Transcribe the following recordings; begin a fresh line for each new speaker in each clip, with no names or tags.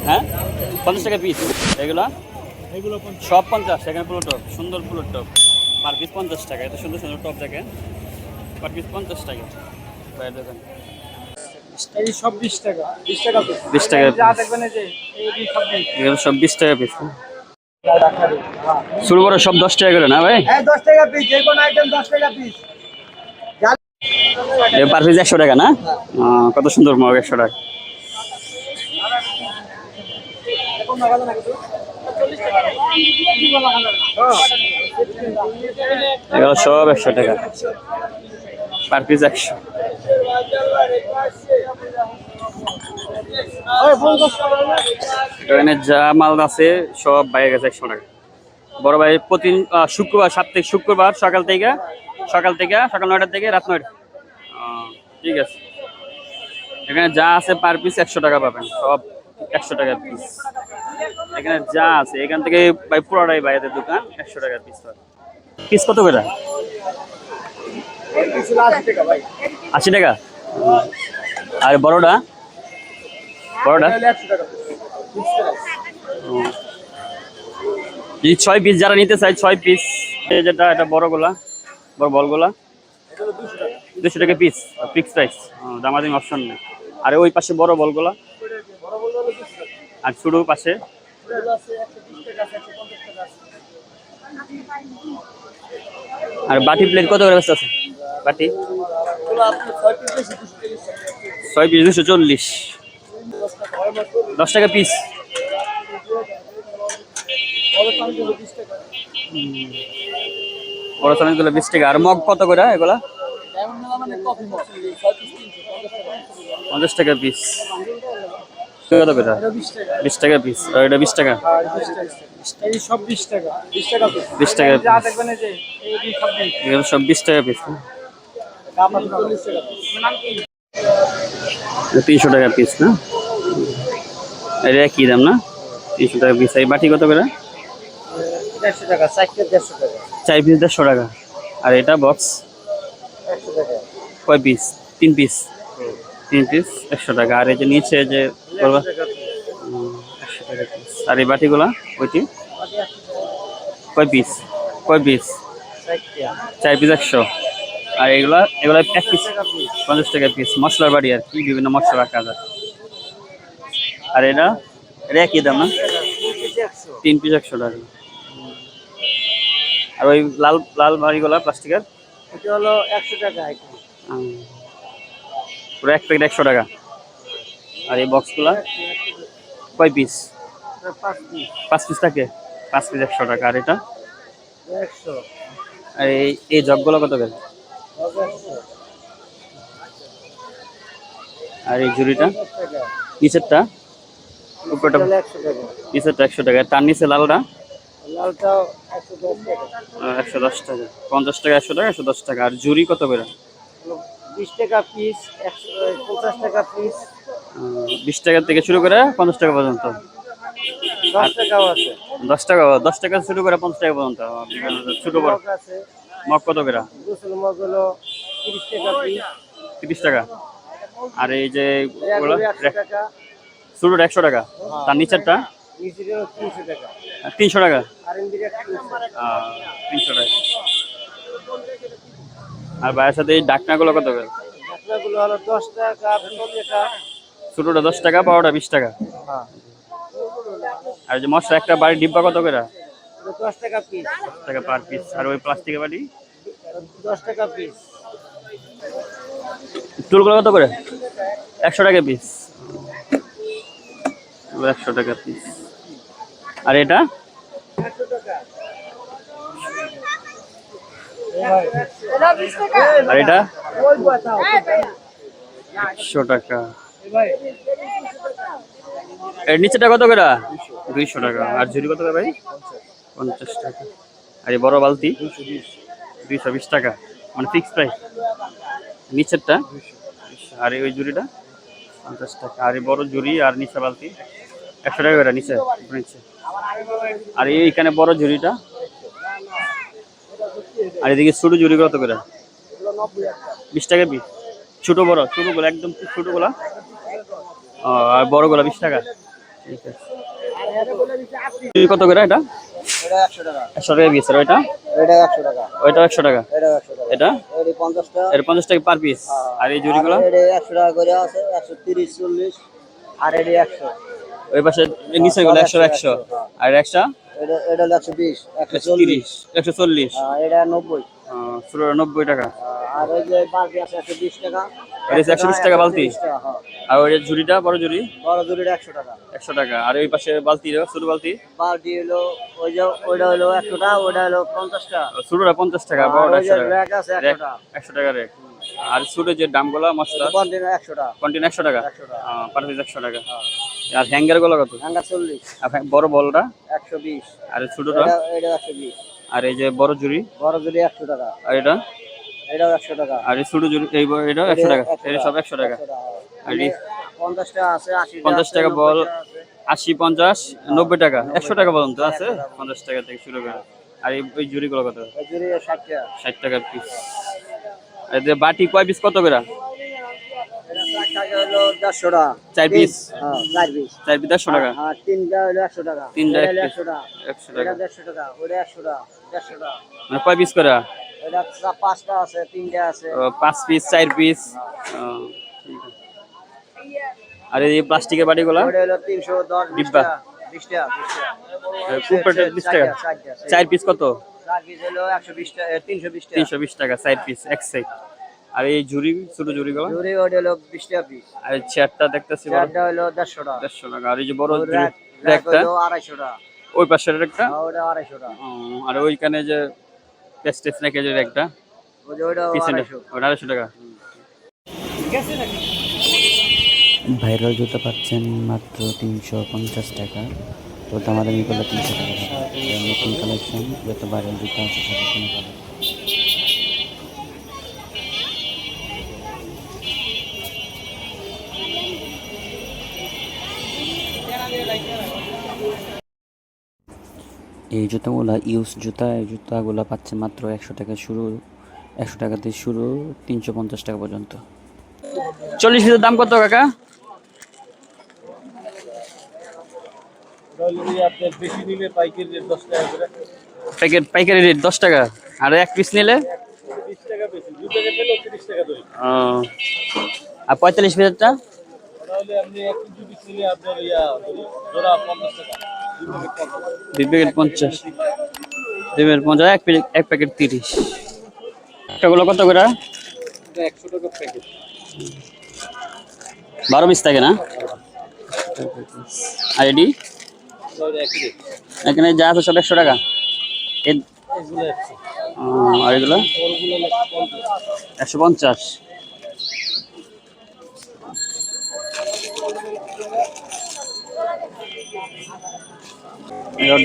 হ্যাঁ 50 টাকা পিস এগুলো সব 50 এখানে পুরো টপ সুন্দর পুরো টপ পার পিস 50 টাকা এত সুন্দর সুন্দর টপ দেখেন পার পিস 50 টাকা বাইরে দেখেন
এই সব 20 টাকা 20 টাকা পিস
20 টাকা
যা দেখবেন এই যে এই সব 20
এগুলো সব 20 টাকা পিস শুরু করে সব 10 টাকা করে না ভাই
হ্যাঁ 10 টাকা পিস যে কোন আইটেম 10 টাকা পিস
পার পিস 100 টাকা না কত সুন্দর মগ 100 টাকা এগুলো সব 100 টাকা পার পিস 100 এখানে যা মাল আছে সব বাইরে গেছে 100 টাকা বড় ভাই প্রতি শুক্রবার সাপ্তাহিক শুক্রবার সকাল 9টা থেকে রাত 9টা ঠিক আছে এখানে যা আছে পার পিস 100 টাকা পাবেন সব 100 টাকা পিস এখানে যা আছে এখান থেকে ভাই পুরোটাই বাইরের দোকান 100 টাকা পিস পিস কত করে 80 টাকা আর বড়টা যদি 6 পিস যারা নিতে চায় 6 পিস যেটা এটা বড়গুলা বড় বলগুলা 200 টাকা পিস ফিক্স প্রাইস দামাদামি অপশন নেই আর ওই পাশে বড় বলগুলা আর ছোট পাশে আর বাটি প্লেট কত করে আছে বাটি 6 পিস 240 10 টাকা পিস বড় চামচগুলো 20 টাকা আর মগ কত করে এগুলা 50 টাকা পিস কত করে 20 টাকা পিস আর এটা 20 টাকা
এই সব 20 টাকা 20 টাকা পিস
20 টাকা
যা দেখবেন এই যে এই সব 20
এগুলো সব 20 টাকা পিস 300 টাকা পিস না এটা কি দাম না 300 টাকা পিস এই বাটি কত করে
150 টাকা 4 পিস 150 টাকা
4 পিস 150 টাকা আর এটা বক্স
100 টাকা
কয় পিস 3 পিস 3 পিস 100 টাকা আর এই যে নিচে যে করবা 100 টাকা পিস আর এই বাটিগুলা ওইটি কয় পিস 4 পিস 100 আর এগুলা এক পিস 50 টাকা পিস মশলার বাড়ি আর কি বিভিন্ন মশলা রাখা যায় আর এটা একই দাম না 3 পিস 100 টাকা আর ওই লাল বাড়িগুলা প্লাস্টিকের
এটা হলো 100 টাকা আইটেম
পুরো এক প্যাকেট 100 টাকা আর এই বক্সগুলা কয় পিস 5 পিস থাকে 5 পিস 100 টাকা আর এটা
100
আর এই জগগুলো কত করে আর এই ঝুড়িটা নিচেরটা উপরটা নিচেরটা 100 টাকা তার নিচে লালটা
লালটাও 110 টাকা
110 টাকা 50 টাকা 100 টাকা 110 টাকা আর ঝুড়ি কত করে
20 টাকা পিস 50 টাকা পিস
20 টাকা থেকে শুরু করে 50 টাকা পর্যন্ত
10 টাকাও আছে
10 টাকা শুরু করে 50 টাকা পর্যন্ত ছোট বড়
আছে
মগ কত করে
গোসল মগ হলো 30 টাকা পিস
30 টাকা আর এই যে
টাকা
ছোটটা 100 টাকা তার নিচেরটা
নিচে 300 টাকা
300 টাকা
আর ইন্ডিয়া
300 টাকা আর ভাইয়ের সাথে এই ডাকনাগুলো কত করে
ডাকনাগুলো হলো 10 টাকা 20 টাকা
ছোটটা 10 টাকা বড়টা 20 টাকা
হ্যাঁ
আর যে মশলা একটা বাড়ি ডিব্বা কত করে
10 টাকা পিস
10 টাকা পার পিস আর ওই প্লাস্টিকের বাড়ি
10 টাকা পিস
টুলগুলো কত করে 100 টাকা পিস 100 টাকা পিস আর এটা
100 টাকা
আর এটা
ওই বাতাও
100 টাকা এর নিচেটা কত করে 200 টাকা আর ঝুড়ি কত করে ভাই 50 টাকা আর এই বড় বালতি 220 টাকা মানে ফিক্স প্রাইস নিচেরটা আর ওই ঝুড়িটা 50 টাকা আর এই বড় ঝুড়ি আর নিচে বালতি 100 টাকা করে নিচে আর এইখানে বড় ঝুড়িটা আর এদিকে ছোট ঝুড়ি কত করে 20 টাকা পিস ছোটগুলো একদম ছোটগুলা আর বড়গুলা 20 টাকা ঠিক আছে। কত করে এটা?
এটা 100 টাকা।
100 টাকা পিস। আর ওইটা?
এটা 100 টাকা।
ওইটা 100 টাকা।
এটা 100 টাকা।
এটা?
এটা 50 টাকা।
এটা 50 টাকা পার পিস। আর এই জুড়িগুলো?
এটা 100 টাকা করে আছে, 130 40 আর এটা 100।
ওই পাশে নিচে গুলো 100 100 আর একটা?
এটা 120 140
140
এটা 90
পুরো 90 টাকা।
আর ওই যে বালতি আছে 120 টাকা।
এটা 120 টাকা বালতি।
130 টাকা, হ্যাঁ।
আর ওই যে ঝুড়িটা বড় ঝুড়ি?
বড় জুড়িটা 100 টাকা।
100 টাকা। আর ওই পাশে বালতি ছোট বালতি?
বালতি হলো ওই যে ওইটা হলো 100 টাকা, ওইটা হলো 50 টাকা।
ছোটটা 50 টাকা,
আর
বড়টা
ওই যে
100 টাকা।
র‍্যাক আছে 100 টাকা।
100 টাকা রেট। আর ছোট যে দামগুলো মশলা?
কন্টেনার 100 টাকা।
কন্টিন 100 টাকা।
100 টাকা।
পার পিস 100 টাকা। আর হ্যাঙ্গার গুলো কত?
হ্যাঙ্গার 40
আর বড় বলটা?
120
আর ছোটটা?
এটা 120
আর এই যে বড় ঝুড়ি?
বড় জুড়ি 100 টাকা।
আর এটা?
এটাও 100 টাকা।
আর এই ছোট ঝুড়ি এটা 100 টাকা। এটা সব 100 টাকা।
100 টাকা।
আর এই
50 টাকা আছে, 80 টাকা
50
আছে,
টাকা
90
বল,
টাকা আছে।
80 50 90 টাকা, 100 টাকা পর্যন্ত আছে। 50 টাকা থেকে শুরু করে। আর এই জুড়িগুলো কত?
এই জুড়ি 60 টাকা।
60 টাকা পিস। আর যে বাটি কয় পিস কত করে?
এটা 60 টাকা হলো 150 টাকা।
4 পিস?
হ্যাঁ 4 পিস।
4 পিস 150 টাকা।
হ্যাঁ তিনটা হলো 100 টাকা।
তিনটা
এটা
এক
হলো
পিস
100 টাকা।
100
এটা
টাকা।
150 টাকা। ওটা 100 টাকা। 150 টাকা।
মানে কয় পিস করে?
এটা 5টা আছে, 3টা আছে।
5 পিস 4 পিস। ঠিক আছে। আর এই প্লাস্টিকের বাটিগুলো?
ওটা হলো 310 20
ডিব্বা?
টাকা। 20 টাকা 20 টাকা।
কুপেটে 20 টাকা।
60 টাকা।
4 পিস কত?
4 পিস হলো 120 টাকা, 320 টাকা।
320 টাকা 4 পিস এক সাইড। আর এই ঝুড়ি ছোট ঝুড়িগুলো?
জুড়ি ওটা হলো 20 টাকা পিস।
আর এই চেয়ারটা দেখতেছি বড়?
চারটা হলো 150 টাকা।
150 টাকা। আর এই যে বড়
র‍্যাক
একটা?
হলো 250 টাকা।
ওই পাশের একটা?
ওটা 250 টাকা।
আর ওইখানে যে পেস্টেস প্যাকেজের একটা?
ওটা
পিছনে
250।
ওটা 250 টাকা।
ভাইরাল জুতা পাচ্ছেন মাত্র 350 টাকা। তো দামাদামি করলে 300 টাকা পাবেন। নতুন কালেকশন, যত ভাইরাল জুতা আছে সব এখানে পাবেন। এই জুতাগুলো ইউজ জুতা, এই জুতাগুলো পাচ্ছেন মাত্র 100 টাকা শুরু, 100 টাকা থেকে শুরু 350 টাকা পর্যন্ত।
40 পিসের দাম কত কাকা?
বেশি নিলে পাইকারি রেট 10 টাকা করে।
পাইকারি রেট 10 টাকা। আর এক পিস নিলে?
20 টাকা বেশি। 2 টাকা পেলে 30 টাকা ধরে।
আর 45 পিসেরটা?
তাহলে আপনি 1 কেজি পিস নিলে আপনার জোড়া 50 টাকা।
2 প্যাকেট 50। 2 প্যাকেট 50, এক প্যাকেট 30। এটাগুলো কত করে?
এটা 100 টাকা প্যাকেট।
12 পিস থাকে না? আর এডি?
একই রেট।
এখানে যা আছে সব 100 টাকা।
এগুলো 100।
আর এগুলো?
বড়গুলো 50।
150।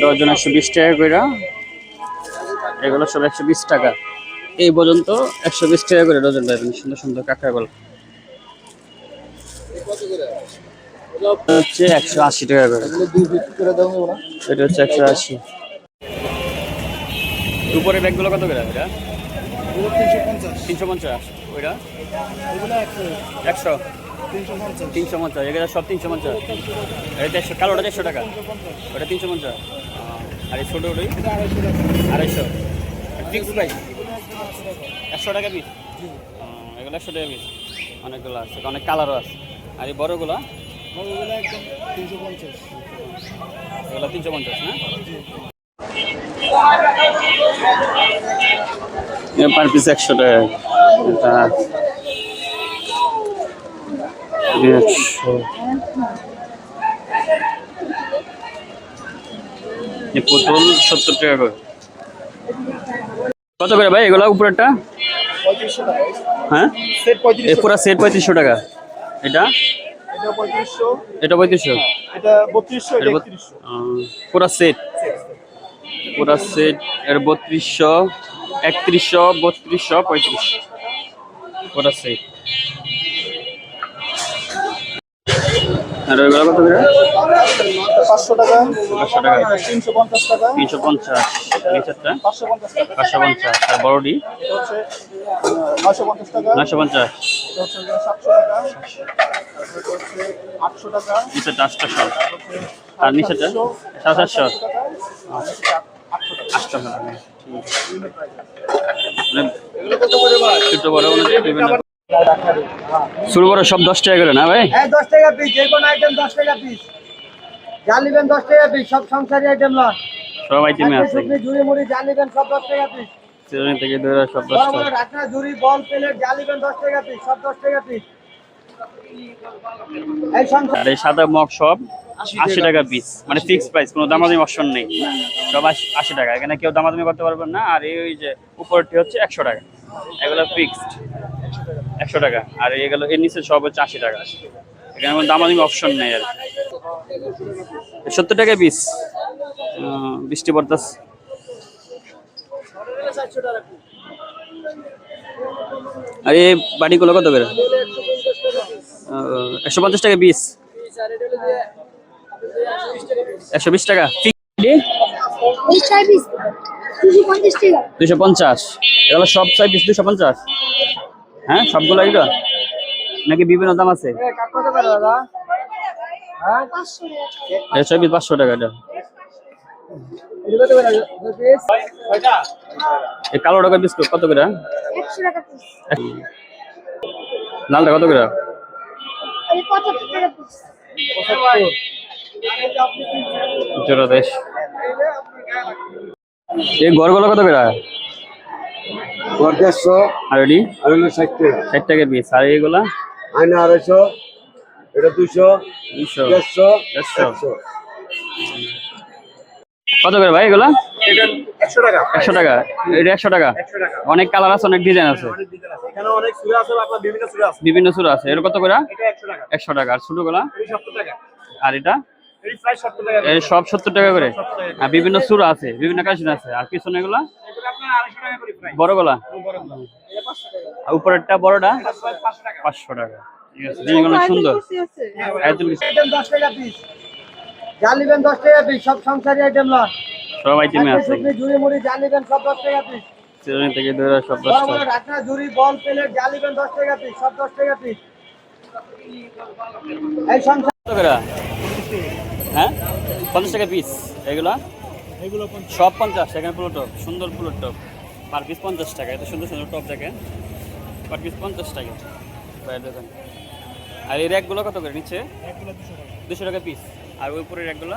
ডজন 120 টাকা করে। এগুলো সব 120 টাকা। এই পর্যন্ত 120 টাকা করে ডজন পাবেন। সুন্দর সুন্দর কাঁকড়াগুলো হচ্ছে 180 টাকা করে।
এগুলো 2 পিস করে দাও ওরা।
এটা হচ্ছে 180। উপরে ব্যাগগুলো কত করে? এটা
এগুলো 350।
350। ওইটা
এগুলো 100।
100।
350।
350। এগুলো সব 350। এটা 100, কালোটা 100 টাকা। ওটা 350। আর এই ছোট ওটাই
এটা 250 টাকা।
250। ফিক্স প্রাইস 100 টাকা পিস। এগুলো 100 টাকা পিস। অনেকগুলো আছে, অনেক কালারও আছে। আর এই বড়গুলো?
এগুলো একদম 350।
এগুলো 350 না? পার পিস 100 টাকা। এটা 100। এই পুতুল 70 টাকা করে। কত করে ভাই এগুলো উপরেরটা?
3500 টাকা।
হ্যাঁ,
সেট
এই
3500।
পুরো সেট 3500 টাকা। এটা?
এটা 3500।
এটা 3500।
এটা 3200, এটা 3100।
পুরা সেট, পুরা সেট এর 3200, 3100, 3200, 3500 পুরা সেট। আর ওইগুলো কত করে?
500 টাকা,
500 টাকা,
350 টাকা,
350, নিচেরটা
550 টাকা,
550, আর বড়ডি
এটা হচ্ছে 950 টাকা,
950,
এটা হচ্ছে 700 টাকা, এটা হচ্ছে 800 টাকা,
নিচেরটা 800, আর নিচেরটা 750, 800 টাকা। মানে ছোট বড় অনুযায়ী বিভিন্ন ছোট বড় সব 10 টাকা করে না ভাই?
হ্যাঁ 10 টাকা পিস, যে কোনো আইটেম 10 টাকা পিস। যা নেবেন 10 টাকা পিস, সব সংসারী আইটেম না।
সব আইটেমে আছে,
শুকনি ঝুড়ি মুড়ি যা নেবেন সব 10 টাকা পিস।
চিরুনি থেকে ধরে সব 10
বড় বড়
টাকা।
ঢাকনা ঝুড়ি বল প্লেট যা নেবেন 10 টাকা পিস, সব 10 টাকা পিস। এই সংসার
আর এই সাদা মগ সব 80 টাকা পিস, মানে ফিক্সড প্রাইস, কোনো দামাদামি অপশন নেই, সব 80 টাকা। এখানে কেউ দামাদামি করতে পারবেন না। আর এই ওই যে উপরটি হচ্ছে 100 টাকা, এগুলো ফিক্সড 100 টাকা। আর এগুলো এর নিচে সব হচ্ছে 80 টাকা, এখানে কোনো দামাদামি অপশন নেই। আর 70 টাকা পিস, বৃষ্টি পড়তেছে। আর এই বাটিগুলো কত করে? 150 টাকা পিস, 120 টাকা। 250, এগুলো সব সাইজ 250। হ্যাঁ সবগুলো এগুলো নাকি বিভিন্ন দাম আছে?
কত করে দাদা? হ্যাঁ
500 টাকা। এটা
এটা কত করে পিস?
এই কালো টাকা বিস্কুট কত করে?
100 টাকা পিস।
লালটা কত করে?
এই 75 টাকা পিস।
জোড়া দেশ। এই গড়গুলো কত করে?
150
আর এডি
আর হলো 60 টাকা
60 টাকা পিস। আর এইগুলা
আয়না 250 এটা 200
200,
150
150।
100
কত করে ভাই এগুলা?
এটা 100 টাকা,
100 টাকা। এটা 100 টাকা।
100 টাকা।
অনেক কালার আছে, অনেক ডিজাইন আছে,
অনেক ডিজাইন আছে, এখানে অনেক সুরা আছে, আপনার বিভিন্ন সুরা আছে।
বিভিন্ন সুর আছে। এর কত করে?
এটা 100 টাকা,
100 টাকা। আর ছোটগুলা?
এটা 70 টাকা,
আর এটা
এটা প্রায় 70 টাকা।
এই সব 70 টাকা করে।
70 টাকা।
আর বিভিন্ন সুর আছে, বিভিন্ন কালেকশন আছে। আর পিছনে এগুলা
এগুলো আপনার 250 টাকা করে প্রায়।
বড়গুলা,
বড় বড়। এটা 500 টাকা,
আর উপরেরটা বড়টা
এটা প্রায় 500 টাকা।
500 টাকা। ঠিক আছে, জিনিসগুলো সুন্দর। একদম
আইটেম 10 টাকা পিস। যা নেবেন 10 টাকা পিস, সব সংসারী আইটেম না।
সব আইটেমে আছে,
শুকনি ঝুড়ি মুড়ি যা নেবেন সব 10 টাকা পিস।
চিরুনি থেকে ধরে সব 10
বড় বড়
টাকা।
ঢাকনা ঝুড়ি বল প্লেট যা নেবেন 10 টাকা পিস, সব 10 টাকা পিস। এই সংসার
কত করে? হ্যাঁ 50 টাকা পিস। এগুলা সব 50। এখানে পুরো টপ, সুন্দর পুরো টপ, পার পিস 50 টাকা। এত সুন্দর সুন্দর টপ দেখেন, পার পিস 50 টাকা। বাইরে দেখেন। আর এই র্যাকগুলো কত করে নিচ্ছে? 200 টাকা পিস। আর ওই উপরের র্যাকগুলো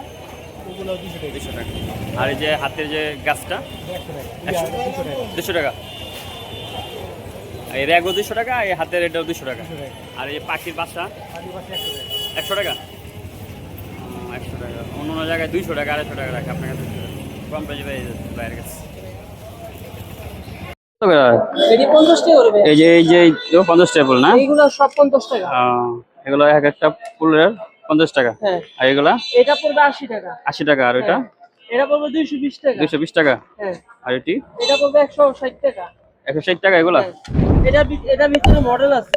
200 টাকা। আর এই যে হাতের যে গাছটা 200 টাকা। এই র্যাকও 200 টাকা, এই হাতের এটাও 200 টাকা। আর এই পাখির বাসা 100 টাকা। 100 টাকা। অন্য অন্য জায়গায় 200 টাকা, 250 টাকা রাখে, আপনার কাছে 200 টাকা। কম পেয়ে যাবে বাইরের কাছে। কত করে?
এটি 50 টাকা করে।
এই যে 50 টাকা ফুল না?
এইগুলো সব 50 টাকা।
এগুলো এক একটা ফুলের 50 টাকা।
হ্যাঁ।
আর এগুলা
এটা পড়বে 80 টাকা।
80 টাকা। আর ওইটা
এটা পড়বে 220 টাকা।
220 টাকা।
হ্যাঁ।
আর এটি
এটা পড়বে 160 টাকা।
160 টাকা। এগুলা
হ্যাঁ। এটা ভিতরে মডেল আছে।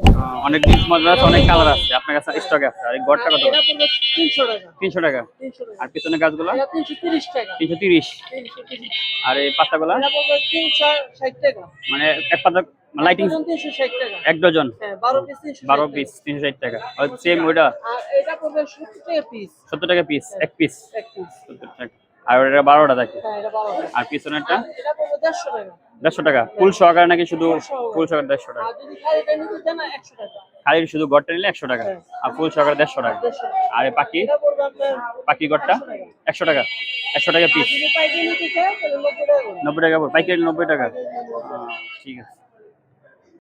অনেক ডিস মডেল আছে, অনেক কালার আছে, আপনার কাছে স্টক আছে। আর এই গড়টা কত?
এটা পড়বে 300 টাকা।
300 টাকা।
300 টাকা।
আর পিছনে গাছগুলো
এটা 330 টাকা।
330।
330।
আর এই পাতাগুলো
এটা পড়বে 360 টাকা।
মানে এক পাতা লাইটিং
360 টাকা।
এক ডজন,
হ্যাঁ 12 পিস 360
12 পিস 360 টাকা। আর সেম ওইটা
আর এটা পড়বে 70 টাকা পিস।
70 টাকা পিস, এক পিস
এক পিস।
70 টাকা। আর ওটা 12টা থাকে।
হ্যাঁ এটা 12 টাকা।
আর পিছনেরটা
এটা পড়বে 150 টাকা।
150 টাকা। ফুল সহকারে নাকি শুধু? ফুল সহকারে 150 টাকা।
আর যদি খালিটা নিতে চান 100 টাকা।
খালি শুধু গড়টা নিলে 100 টাকা,
হ্যাঁ।
আর ফুল সহকারে 150 টাকা।
150 টাকা।
আর এই পাখি
এটা পড়বে আপনার
পাখি গড়টা 100 টাকা। 100 টাকা
আর
পিস।
যদি পাইকারি নিতে চান তাহলে 90 টাকা করে।
90 টাকা পাইকারি 90 টাকা। ঠিক আছে।